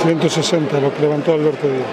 160, lo que levantó Alberto Díaz.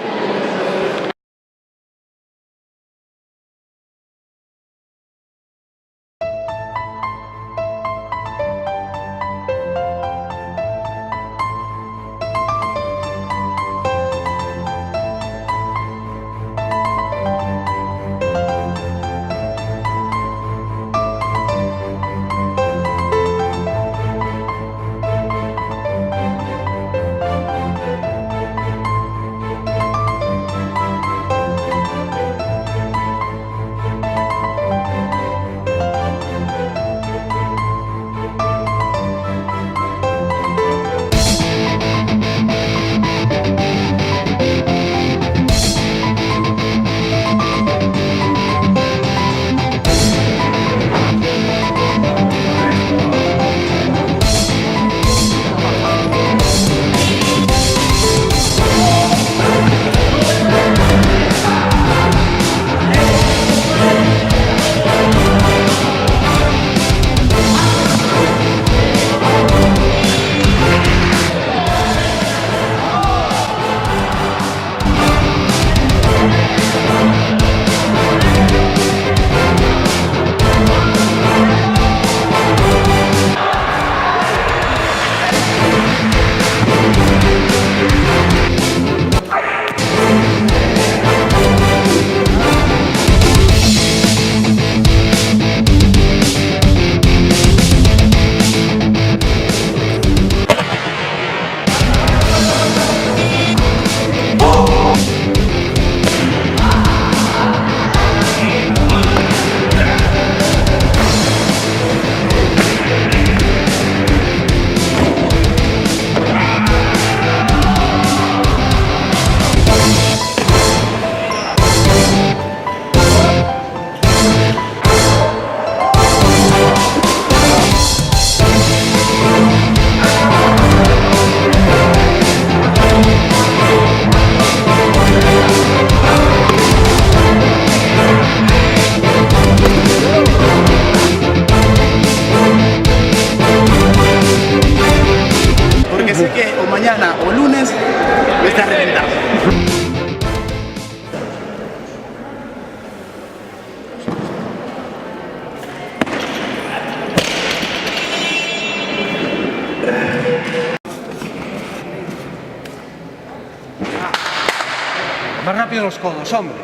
Sé que o mañana o lunes me está reventado. Más rápido los codos, hombre.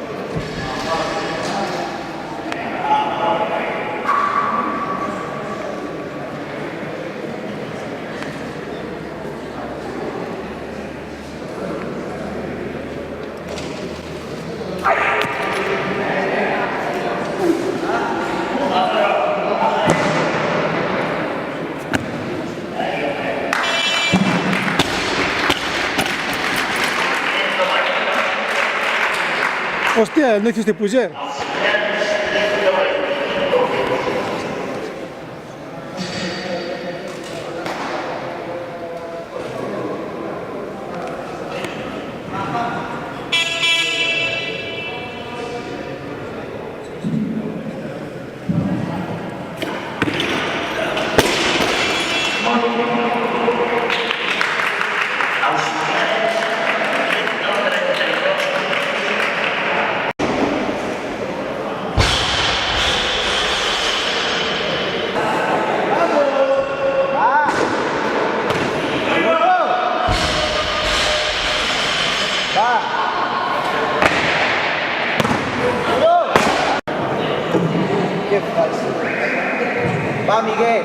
Hostia, no hiciste puyer. Qué falso. Va Miguel,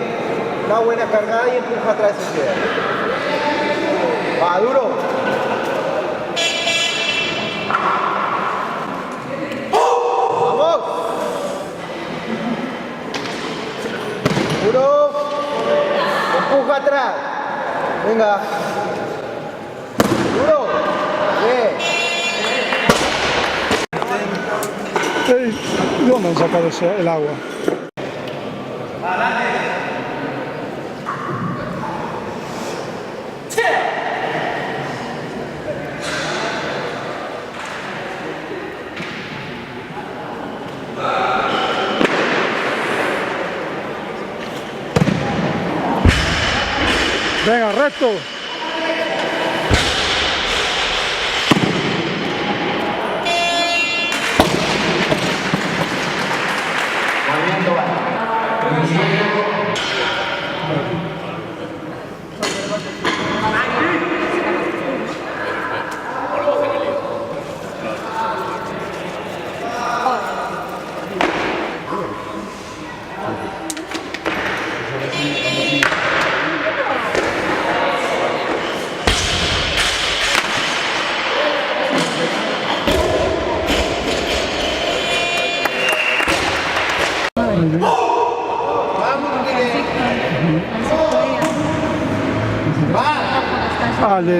una buena cargada y empuja atrás de ese. Va duro. Vamos. Duro. Empuja atrás. Venga. Duro. Bien. ¿Dónde han sacado el agua? Venga, recto.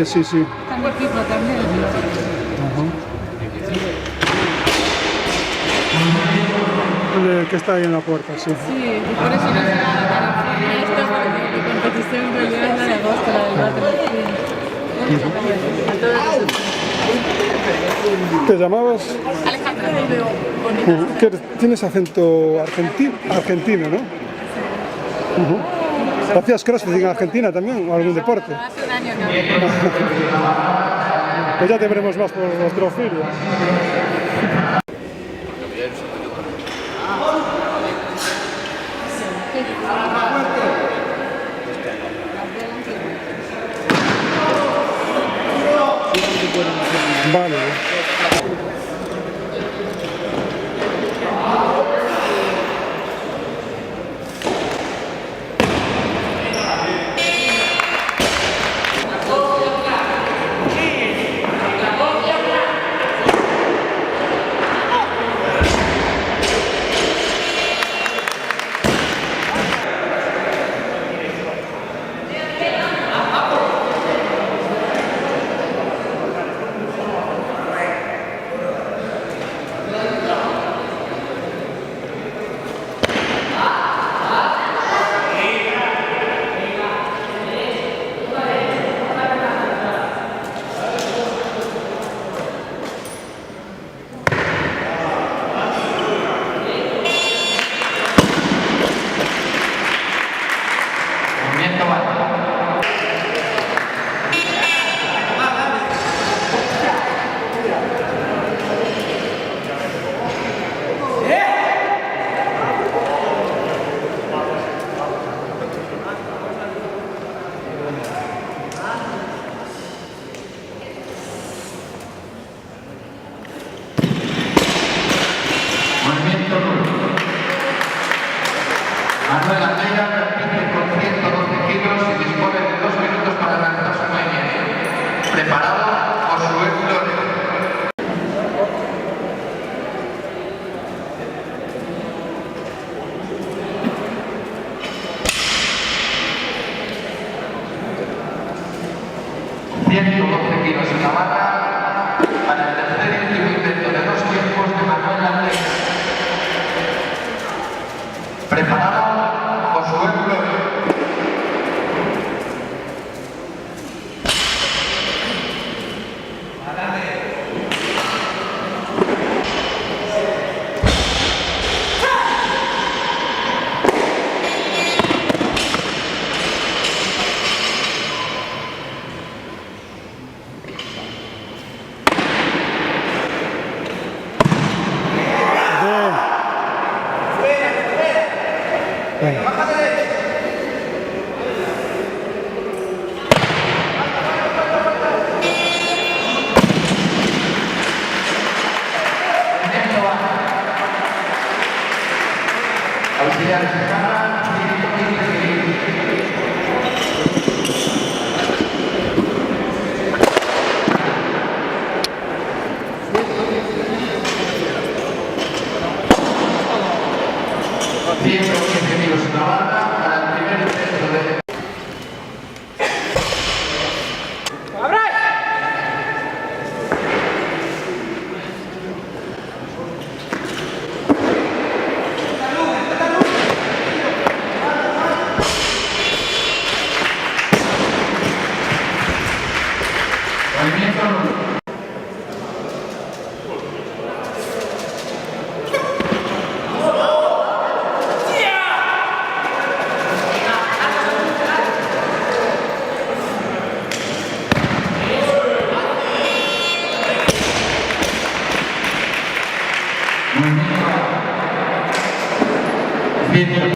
Sí, sí. Está mi equipo también. El que está ahí en la puerta, sí. Sí, y por eso no se va a California esto, porque mi competición en realidad es la de agosto, la del Battle. A todos los ¿Te llamabas? Alejandra y veo bonita. ¿Qué eres? Tienes acento argentino, ¿no? ¿Hacías crossfit en Argentina también o algún deporte? Hace un año no. Pues ya te veremos más por los trofeos. Vale. Manuel Almeida repite con 112 kilos y dispone de 2 minutos para realizar su movimiento. Preparado, Josué Flores. Kilos en la barra para el tercer y último intento de 2 tiempos de Manuel Almeida. Preparado, Josué Flores. Auxiliares de cámara, 115 kilos. En la barra para el primer intento de... Movimiento. Movimiento.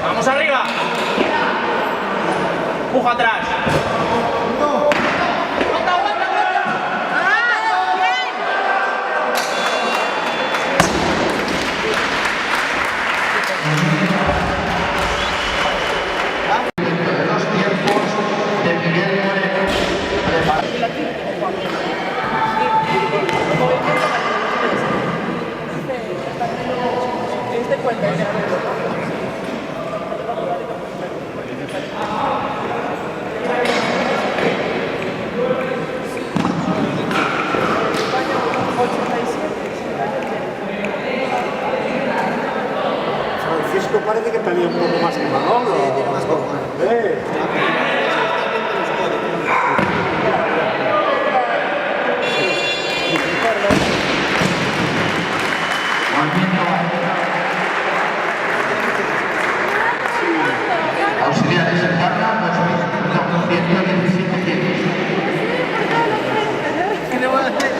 Vamos arriba. Empuja atrás. Francisco parece que pelea un poco más que Manolo. Sí, tiene más Auxiliares en carga, 2.117 kilos. ¿Qué le voy a hacer?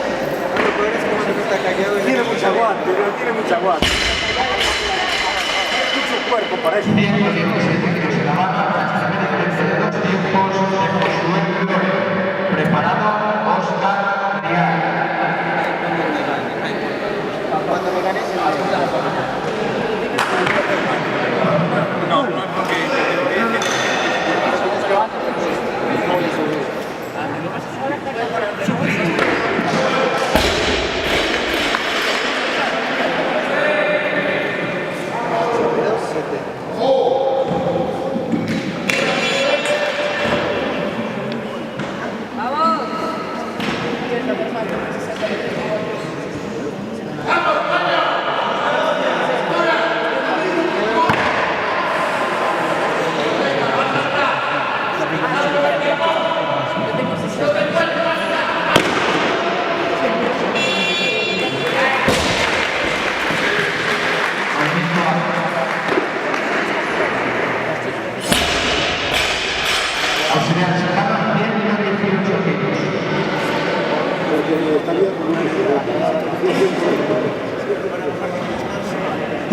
Lo peor es que cuando está callado Tiene mucha aguante, pero tiene mucha aguante. Mucho cuerpo para eso. 117 kilos en la barra para extraer el frente de 2 tiempos de Josué Flores. Preparado, Oscar Rial. Cuando me ganes el no, porque Auxiliares en carga, 118 kilos.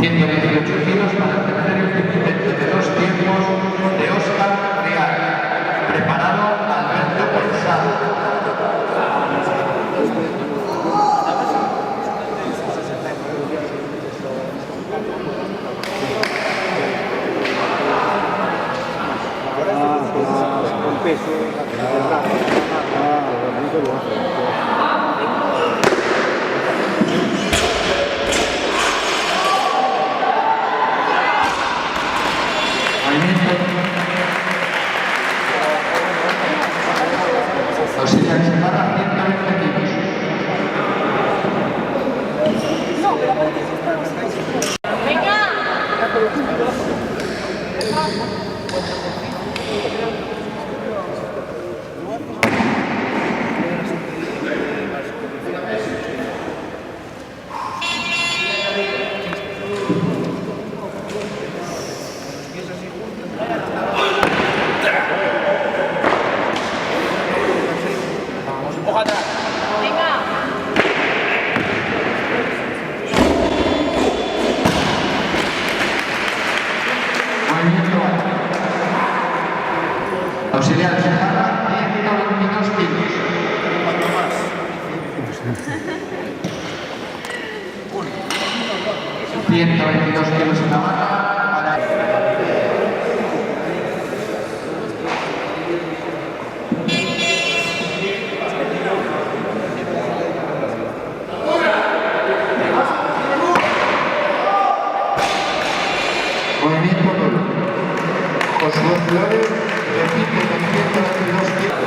118 kilos para el tercer incidente de 2 tiempos de Oscar Real. Preparado, Alberto Pensado. Auxiliares en barra, 120 kilos. Empuja atrás. Movimiento alto. Auxiliares en barra, 122 kilos. 122 kilos en la barra para... Movimiento duro. Josué Flores repite con 122 kilos.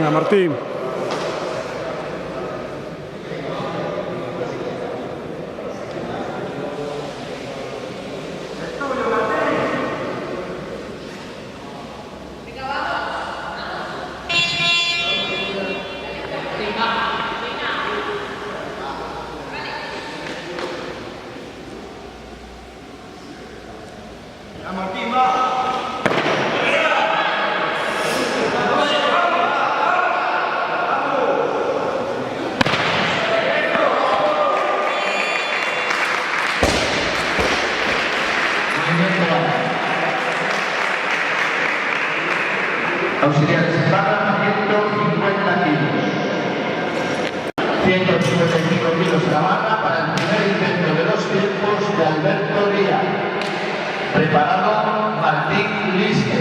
Venga, Martín. Auxiliares barra 150 kilos. 155 kilos a la barra para el primer intento de los tiempos de Alberto Díaz. Preparado Martín Liste.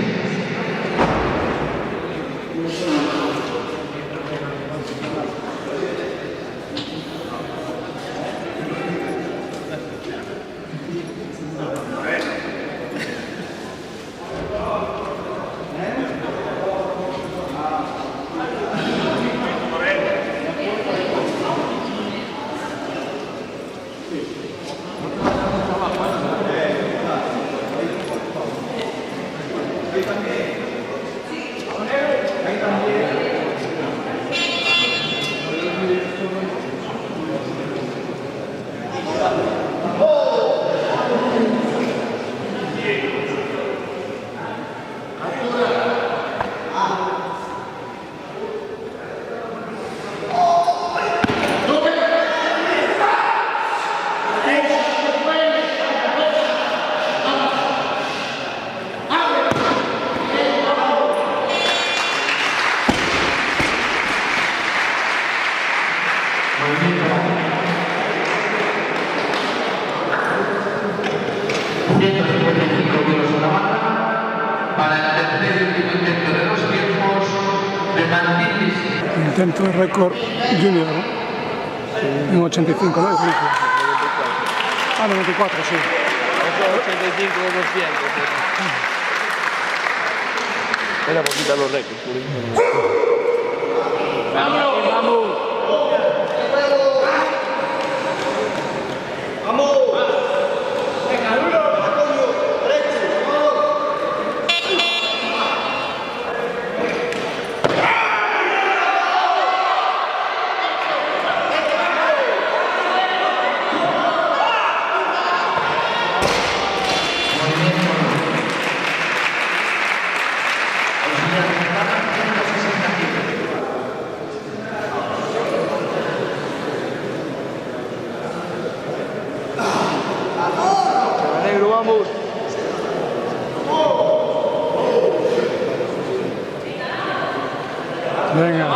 Intento de récord junior, ¿no? En 85, ¿no? Ah, 94, sí. 85%. Era por quitar los récords. Venga.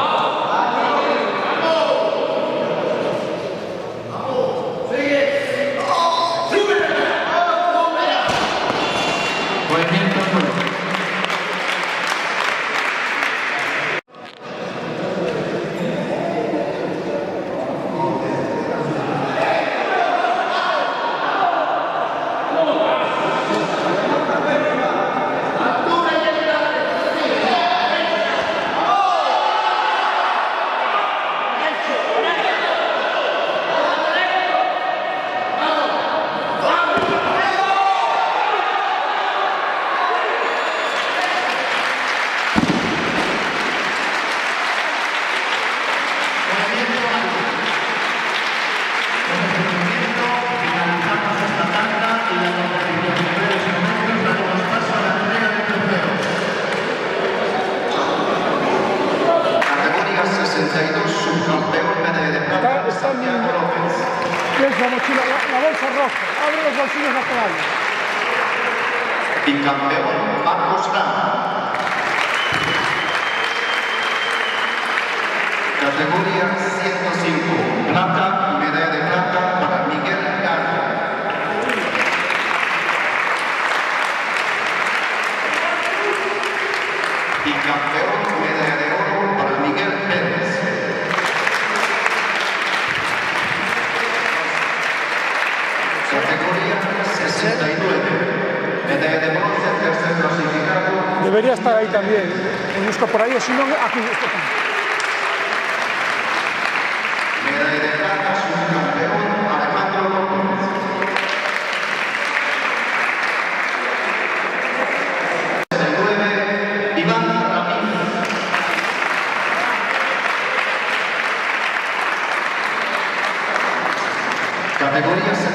La mochila, la bolsa roja, abre los bolsillos laterales. Bicampeón Marcos Graham. Categoría 105, plata, medalla de plata para Miguel Garro. Bicampeón, medalla de oro para Miguel Pérez. Categoría 69, medalla de bronce, tercer clasificado. Debería estar ahí también. Lo busco por ahí, o si no, aquí.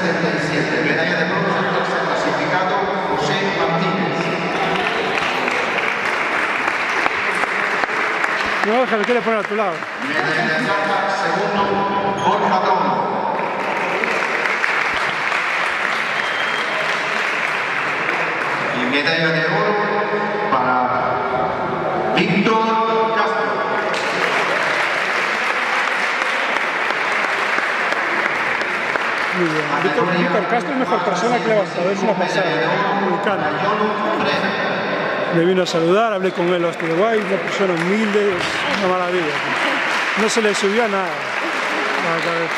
77. Medalla de bronce, tercer clasificado, José Martínez. No, que me quiere poner a tu lado. Medalla de plata, segundo, Borja Tomo. Y medalla de oro para Víctor Castro. Muy bien. Víctor Castro es mejor persona que levantado, es una pasada. Me encanta. Me vino a saludar, hablé con él hasta Uruguay, una persona humilde, una maravilla. No se le subió a nada a la cabeza.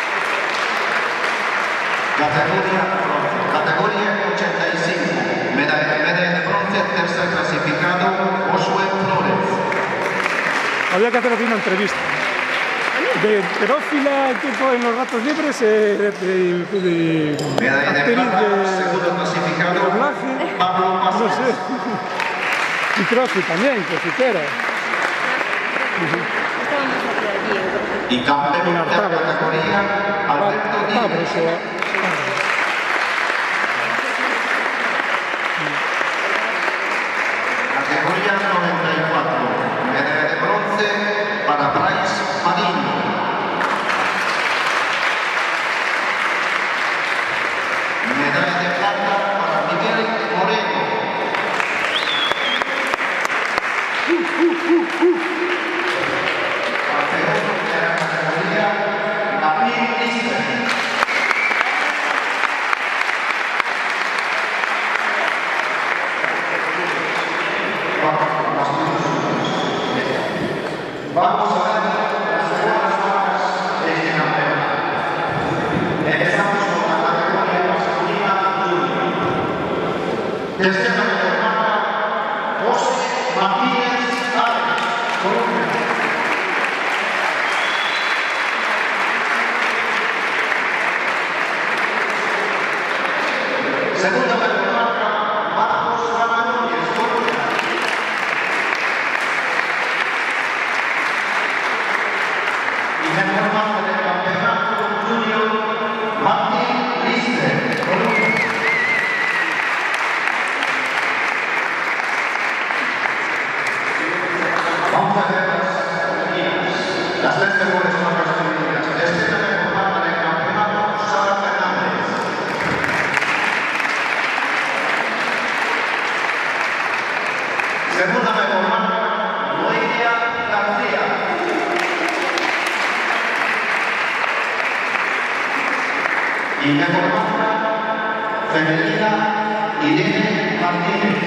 Categoría 85. Medalla de bronce, tercer clasificado, Josué Flores. Había que hacer aquí una entrevista. De pedófila, tipo en los ratos libres, de Medalla de actriz plata, de segundo clasificado, doblaje, Pablo no Pascual. sé. Y crossfit también, crossfitera. Y campeón de la categoría, Alberto Por Díaz. eso. Categoría 94. Medalla de bronce para Bryce Marín. Medalla de plata para Miguel Moreno. Campeón de la categoría, David Lister. Vamos a ver las buenas marcas de este campeonato. Empezamos con la categoría masculina junior. Tercera categoría, José Martínez Álvarez, Colombia. Segunda categoría, Marcos Ramírez, Colombia. Y mejor marca del campeonato junior, Martín Lister, Colombia. Vamos a ver las tres mejores marcas femeninas. Tercera mejor marca del campeonato, Sara Fernández. Segunda mejor marca, Noelia García. Y mejor marca femenina, Irene Martínez.